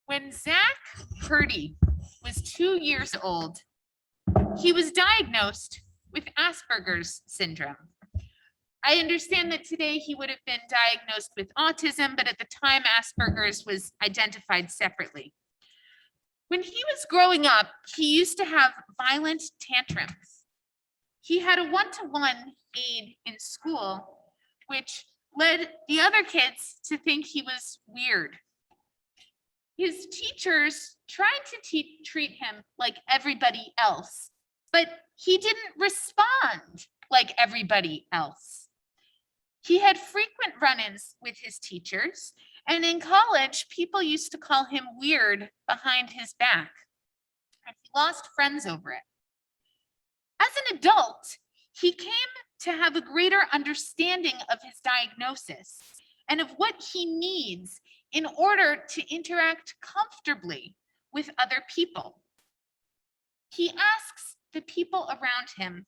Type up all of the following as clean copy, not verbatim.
When Zach Purdy was 2 years old, he was diagnosed with Asperger's syndrome. I understand that today he would have been diagnosed with autism, but at the time Asperger's was identified separately. When he was growing up, he used to have violent tantrums. He had a one-to-one aide in school, which led the other kids to think he was weird. His teachers tried to treat him like everybody else, but he didn't respond like everybody else. He had frequent run-ins with his teachers, and in college, people used to call him weird behind his back, and he lost friends over it. As an adult, he came to have a greater understanding of his diagnosis and of what he needs in order to interact comfortably with other people. He asks the people around him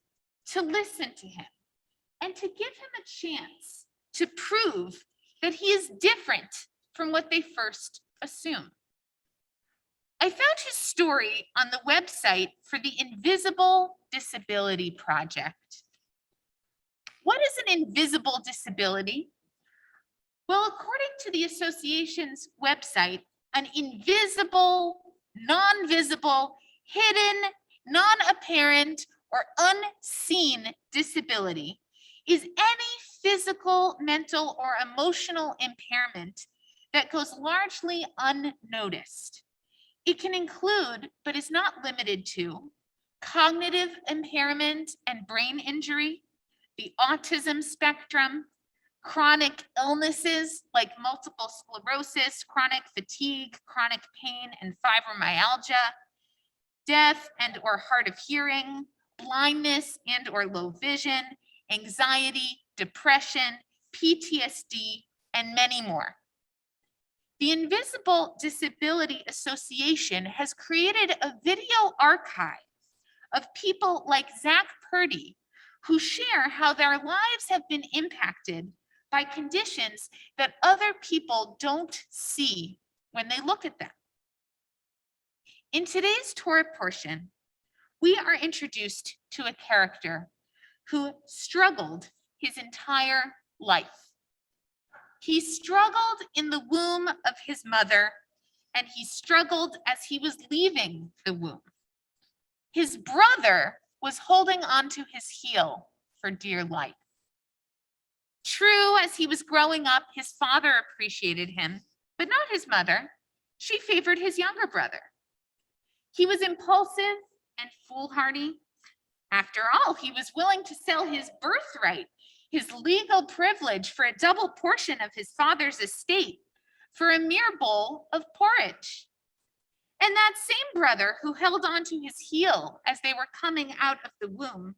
to listen to him and to give him a chance to prove that he is different from what they first assume. I found his story on the website for the Invisible Disability Project. What is an invisible disability? Well, according to the association's website, an invisible, non-visible, hidden, non-apparent, or unseen disability is any physical, mental, or emotional impairment that goes largely unnoticed. It can include, but is not limited to, cognitive impairment and brain injury, the autism spectrum, chronic illnesses like multiple sclerosis, chronic fatigue, chronic pain, and fibromyalgia, deaf and or hard of hearing, blindness and or low vision, anxiety, depression, PTSD, and many more. The Invisible Disability Association has created a video archive of people like Zach Purdy who share how their lives have been impacted by conditions that other people don't see when they look at them. In today's Torah portion, we are introduced to a character who struggled his entire life. He struggled in the womb of his mother, and he struggled as he was leaving the womb. His brother was holding onto his heel for dear life. True, as he was growing up, his father appreciated him, but not his mother. She favored his younger brother. He was impulsive and foolhardy. After all, he was willing to sell his birthright, his legal privilege, for a double portion of his father's estate for a mere bowl of porridge. And that same brother who held onto his heel as they were coming out of the womb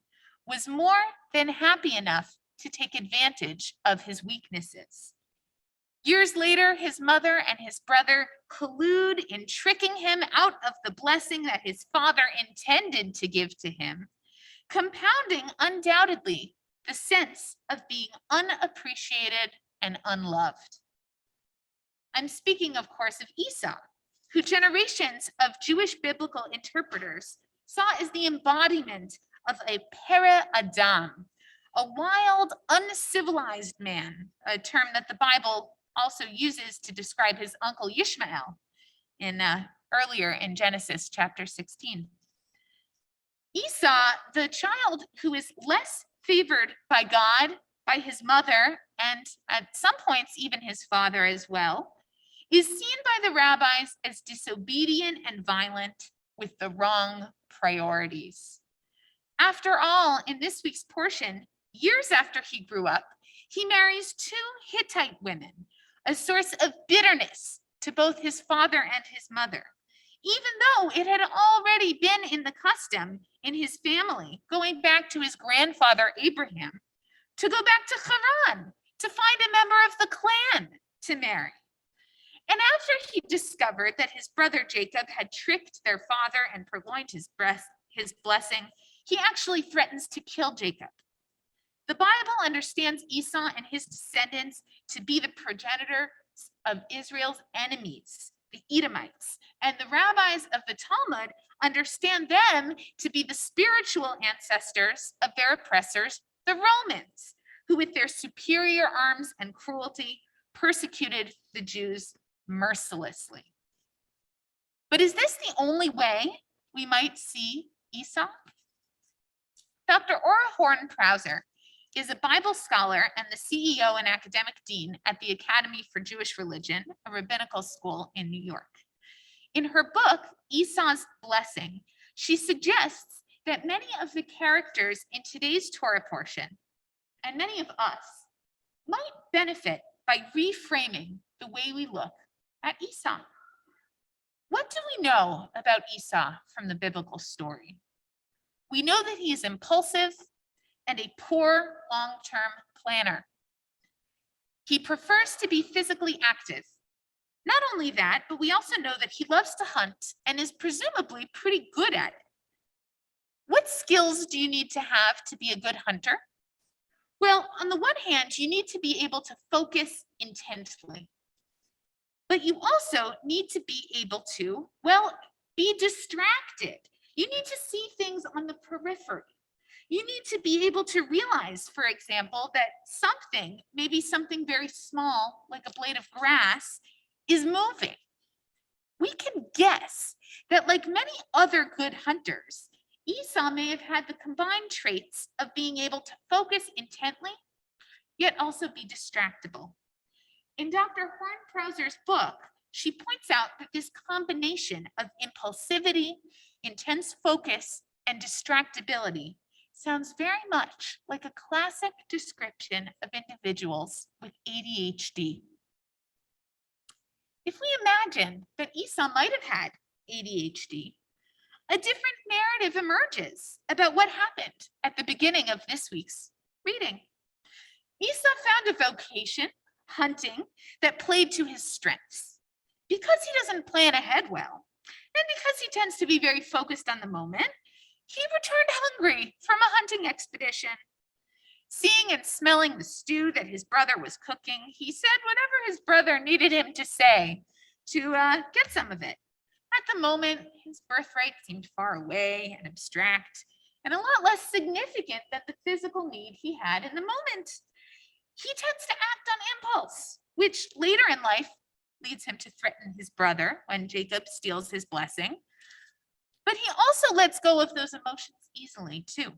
was more than happy enough to take advantage of his weaknesses. Years later, his mother and his brother collude in tricking him out of the blessing that his father intended to give to him, compounding undoubtedly the sense of being unappreciated and unloved. I'm speaking, of course, of Esau, who generations of Jewish biblical interpreters saw as the embodiment of a para Adam, a wild, uncivilized man, a term that the Bible also uses to describe his uncle Ishmael earlier in Genesis chapter 16. Esau, the child who is less favored by God, by his mother, and at some points even his father as well, is seen by the rabbis as disobedient and violent with the wrong priorities. After all, in this week's portion, years after he grew up, he marries 2 Hittite women, a source of bitterness to both his father and his mother, even though it had already been in the custom in his family, going back to his grandfather Abraham, to go back to Haran, to find a member of the clan to marry. And after he discovered that his brother Jacob had tricked their father and purloined his blessing, he actually threatens to kill Jacob. The Bible understands Esau and his descendants to be the progenitor of Israel's enemies, the Edomites, and the rabbis of the Talmud understand them to be the spiritual ancestors of their oppressors, the Romans, who with their superior arms and cruelty persecuted the Jews mercilessly. But is this the only way we might see Esau? Dr. Ora Horn-Prauser is a Bible scholar and the CEO and academic dean at the Academy for Jewish Religion, a rabbinical school in New York. In her book, Esau's Blessing, she suggests that many of the characters in today's Torah portion, and many of us, might benefit by reframing the way we look at Esau. What do we know about Esau from the biblical story? We know that he is impulsive and a poor long-term planner. He prefers to be physically active. Not only that, but we also know that he loves to hunt and is presumably pretty good at it. What skills do you need to have to be a good hunter? Well, on the one hand, you need to be able to focus intently. But you also need to be able to, well, be distracted. You need to see things on the periphery. You need to be able to realize, for example, that something, maybe something very small, like a blade of grass, is moving. We can guess that, like many other good hunters, Esau may have had the combined traits of being able to focus intently, yet also be distractible. In Dr. Horn-Prauser's book, she points out that this combination of impulsivity, intense focus, and distractibility sounds very much like a classic description of individuals with ADHD. If we imagine that Esau might have had ADHD, a different narrative emerges about what happened at the beginning of this week's reading. Esau found a vocation, hunting, that played to his strengths. Because he doesn't plan ahead well, and because he tends to be very focused on the moment, he returned hungry from a hunting expedition. Seeing and smelling the stew that his brother was cooking, he said whatever his brother needed him to say to get some of it. At the moment, his birthright seemed far away and abstract, and a lot less significant than the physical need he had in the moment. He tends to act on impulse, which later in life leads him to threaten his brother when Jacob steals his blessing. But he also lets go of those emotions easily, too.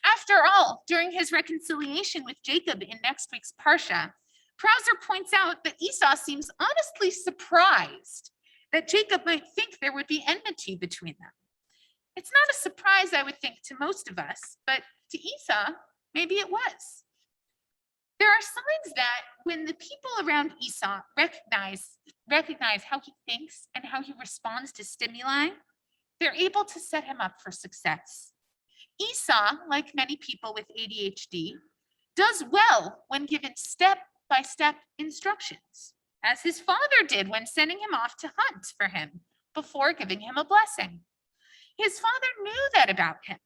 After all, during his reconciliation with Jacob in next week's Parsha, Prauser points out that Esau seems honestly surprised that Jacob might think there would be enmity between them. It's not a surprise, I would think, to most of us, but to Esau, maybe it was. There are signs that when the people around Esau recognize how he thinks and how he responds to stimuli, they're able to set him up for success. Esau, like many people with ADHD, does well when given step-by-step instructions, as his father did when sending him off to hunt for him before giving him a blessing. His father knew that about him,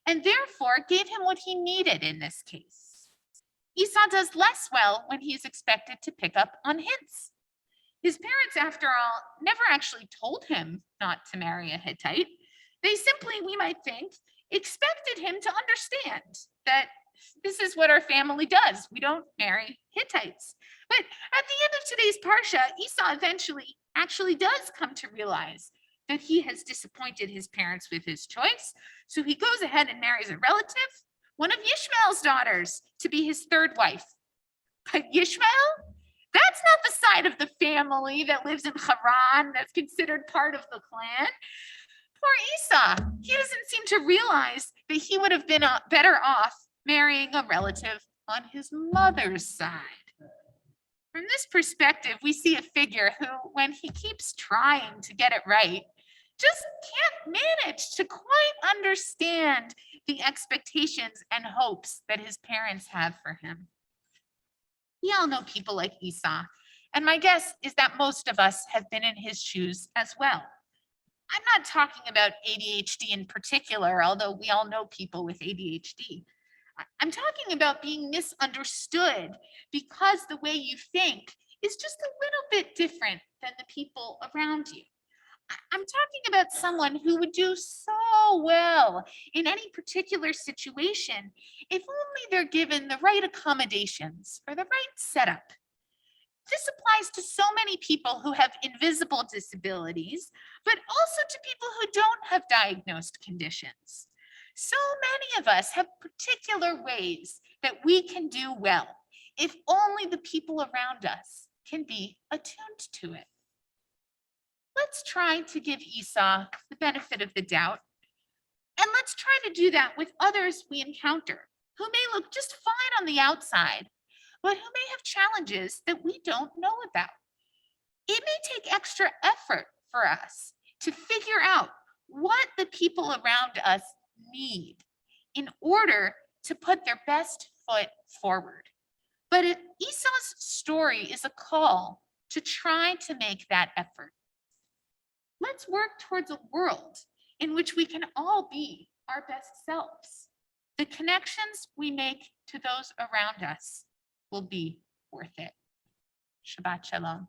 and therefore gave him what he needed in this case. Esau does less well when he is expected to pick up on hints. His parents, after all, never actually told him not to marry a Hittite. They simply, we might think, expected him to understand that this is what our family does. We don't marry Hittites. But at the end of today's Parsha, Esau eventually actually does come to realize that he has disappointed his parents with his choice. So he goes ahead and marries a relative, one of Yishmael's daughters, to be his third wife. But Yishmael? That's not the side of the family that lives in Haran that's considered part of the clan. Poor Esau, he doesn't seem to realize that he would have been better off marrying a relative on his mother's side. From this perspective, we see a figure who, when he keeps trying to get it right, just can't manage to quite understand the expectations and hopes that his parents have for him. We all know people like Esau, and my guess is that most of us have been in his shoes as well. I'm not talking about ADHD in particular, although we all know people with ADHD. I'm talking about being misunderstood because the way you think is just a little bit different than the people around you. I'm talking about someone who would do so well in any particular situation if only they're given the right accommodations or the right setup. This applies to so many people who have invisible disabilities, but also to people who don't have diagnosed conditions. So many of us have particular ways that we can do well if only the people around us can be attuned to it. Let's try to give Esau the benefit of the doubt, and let's try to do that with others we encounter who may look just fine on the outside, but who may have challenges that we don't know about. It may take extra effort for us to figure out what the people around us need in order to put their best foot forward. But Esau's story is a call to try to make that effort. Let's work towards a world in which we can all be our best selves. The connections we make to those around us will be worth it. Shabbat Shalom.